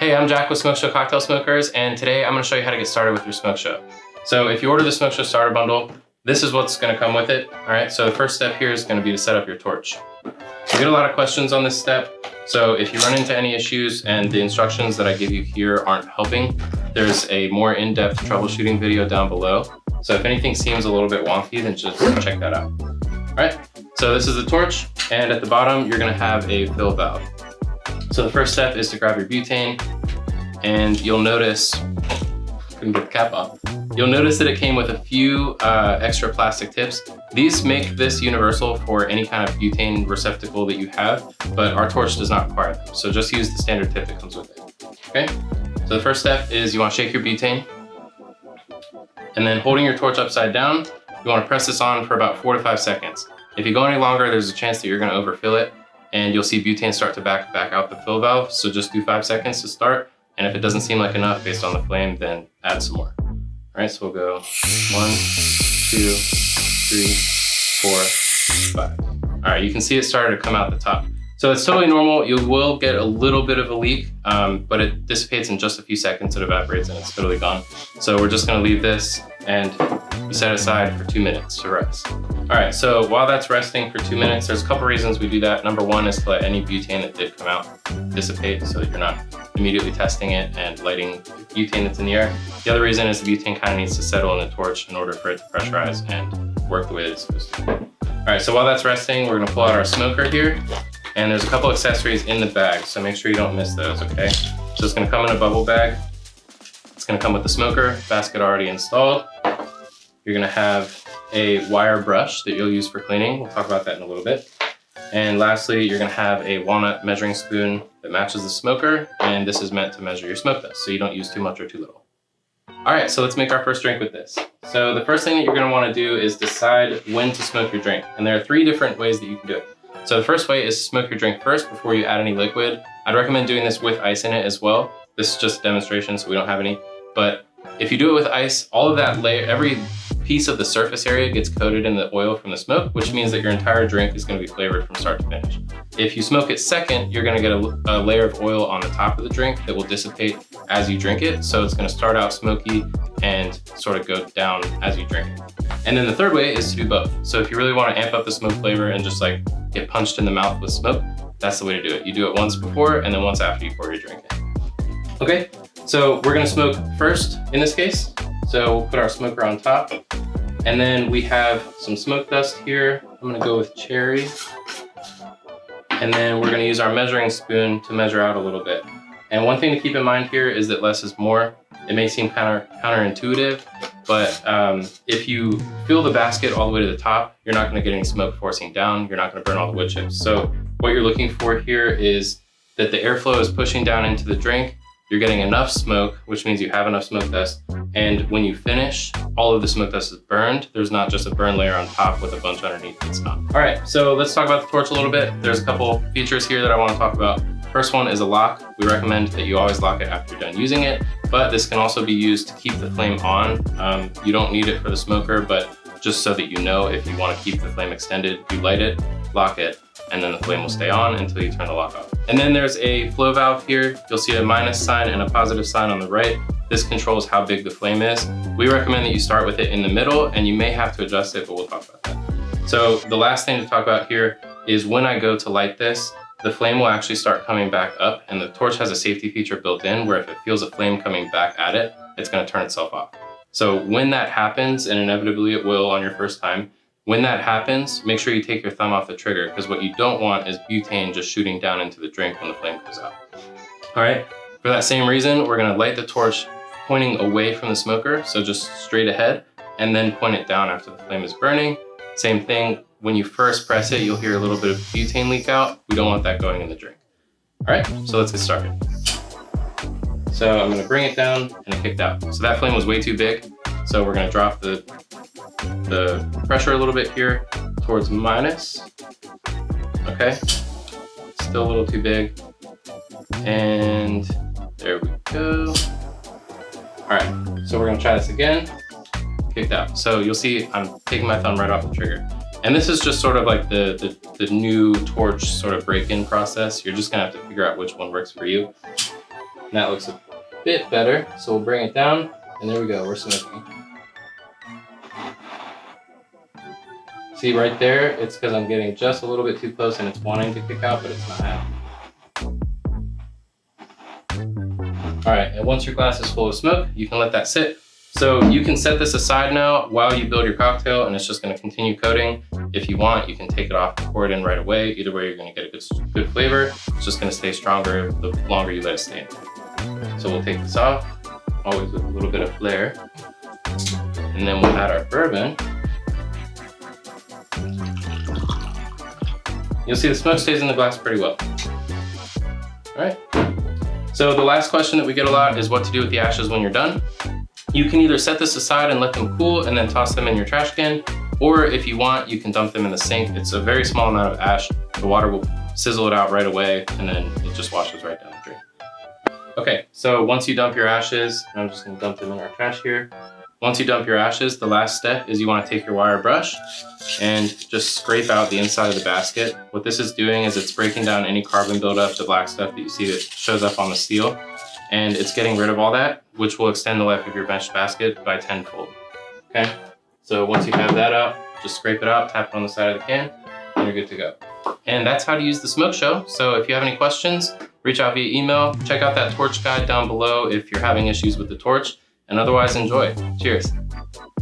Hey, I'm Jack with Smokeshow Cocktail Smokers, and today I'm going to show you how to get started with your Smokeshow. So if you order the Smokeshow starter bundle, this is what's going to come with it. All right, so the first step here is going to be to set up your torch. We get a lot of questions on this step, so if you run into any issues and the instructions that I give you here aren't helping, there's a more in-depth troubleshooting video down below. So if anything seems a little bit wonky, then just check that out. All right, so this is the torch, and at the bottom, you're going to have a fill valve. So the first step is to grab your butane, and you'll notice, couldn't get the cap off. You'll notice that it came with a few extra plastic tips. These make this universal for any kind of butane receptacle that you have, but our torch does not require them. So just use the standard tip that comes with it, okay? So the first step is you wanna shake your butane, and then holding your torch upside down, you wanna press this on for about 4 to 5 seconds. If you go any longer, there's a chance that you're gonna overfill it, and you'll see butane start to back out the fill valve. So just do 5 seconds to start. And if it doesn't seem like enough based on the flame, then add some more. All right, so we'll go 1, 2, 3, 4, 5. All right, you can see it started to come out the top. So it's totally normal. You will get a little bit of a leak, but it dissipates in just a few seconds. It evaporates and it's totally gone. So we're just gonna leave this and you set it aside for 2 minutes to rest. All right, so while that's resting for 2 minutes, there's a couple reasons we do that. Number one is to let any butane that did come out dissipate so that you're not immediately testing it and lighting butane that's in the air. The other reason is the butane kind of needs to settle in the torch in order for it to pressurize and work the way it's supposed to. All right, so while that's resting, we're gonna pull out our smoker here, and there's a couple accessories in the bag, so make sure you don't miss those, okay? So it's gonna come in a bubble bag. It's gonna come with the smoker basket already installed. You're gonna have a wire brush that you'll use for cleaning. We'll talk about that in a little bit. And lastly, you're gonna have a walnut measuring spoon that matches the smoker, and this is meant to measure your smoke dust, so you don't use too much or too little. All right, so let's make our first drink with this. So the first thing that you're gonna wanna do is decide when to smoke your drink. And there are 3 different ways that you can do it. So the first way is to smoke your drink first before you add any liquid. I'd recommend doing this with ice in it as well. This is just a demonstration, so we don't have any. But if you do it with ice, all of that layer, every piece of the surface area gets coated in the oil from the smoke, which means that your entire drink is going to be flavored from start to finish. If you smoke it second, you're going to get a layer of oil on the top of the drink that will dissipate as you drink it. So it's going to start out smoky and sort of go down as you drink it. And then the third way is to do both. So if you really want to amp up the smoke flavor and just like get punched in the mouth with smoke, that's the way to do it. You do it once before and then once after you pour your drink in. Okay, so we're going to smoke first in this case. So we'll put our smoker on top. And then we have some smoke dust here. I'm gonna go with cherry. And then we're gonna use our measuring spoon to measure out a little bit. And one thing to keep in mind here is that less is more. It may seem counterintuitive, but if you fill the basket all the way to the top, you're not gonna get any smoke forcing down. You're not gonna burn all the wood chips. So what you're looking for here is that the airflow is pushing down into the drink. You're getting enough smoke, which means you have enough smoke dust. And when you finish, all of the smoke dust is burned. There's not just a burn layer on top with a bunch underneath. It's not. All right, so let's talk about the torch a little bit. There's a couple features here that I want to talk about. First one is a lock. We recommend that you always lock it after you're done using it, but this can also be used to keep the flame on. You don't need it for the smoker, but just so that you know, if you want to keep the flame extended, you light it, lock it, and then the flame will stay on until you turn the lock off. And then there's a flow valve here. You'll see a minus sign and a positive sign on the right. This controls how big the flame is. We recommend that you start with it in the middle, and you may have to adjust it, but we'll talk about that. So the last thing to talk about here is when I go to light this, the flame will actually start coming back up, and the torch has a safety feature built in where if it feels a flame coming back at it, it's gonna turn itself off. So when that happens, and inevitably it will on your first time, when that happens, make sure you take your thumb off the trigger, because what you don't want is butane just shooting down into the drink when the flame goes out. All right, for that same reason, we're gonna light the torch pointing away from the smoker, so just straight ahead, and then point it down after the flame is burning. Same thing, when you first press it, you'll hear a little bit of butane leak out. We don't want that going in the drink. All right, so let's get started. So I'm gonna bring it down, and it kicked out. So that flame was way too big, so we're gonna drop the pressure a little bit here towards minus. Okay, still a little too big. And there we go. All right, so we're gonna try this again. Kicked out. So you'll see I'm taking my thumb right off the trigger. And this is just sort of like the new torch sort of break-in process. You're just gonna have to figure out which one works for you. And that looks a bit better. So we'll bring it down, and there we go, we're smoking. See right there, it's because I'm getting just a little bit too close and it's wanting to kick out, but it's not happening. All right, and once your glass is full of smoke, you can let that sit. So you can set this aside now while you build your cocktail, and it's just gonna continue coating. If you want, you can take it off and pour it in right away. Either way, you're gonna get a good flavor. It's just gonna stay stronger the longer you let it stay in. So we'll take this off, always with a little bit of flair. And then we'll add our bourbon. You'll see the smoke stays in the glass pretty well. All right. So the last question that we get a lot is what to do with the ashes when you're done. You can either set this aside and let them cool and then toss them in your trash can, or if you want, you can dump them in the sink. It's a very small amount of ash. The water will sizzle it out right away, and then it just washes right down the drain. Okay, so once you dump your ashes, I'm just gonna dump them in our trash here. Once you dump your ashes, the last step is you wanna take your wire brush and just scrape out the inside of the basket. What this is doing is it's breaking down any carbon buildup, the black stuff that you see that shows up on the steel, and it's getting rid of all that, which will extend the life of your meshed basket by 10-fold, okay? So once you have that out, just scrape it out, tap it on the side of the can, and you're good to go. And that's how to use the Smokeshow. So if you have any questions, reach out via email. Check out that torch guide down below if you're having issues with the torch, and otherwise enjoy. Cheers.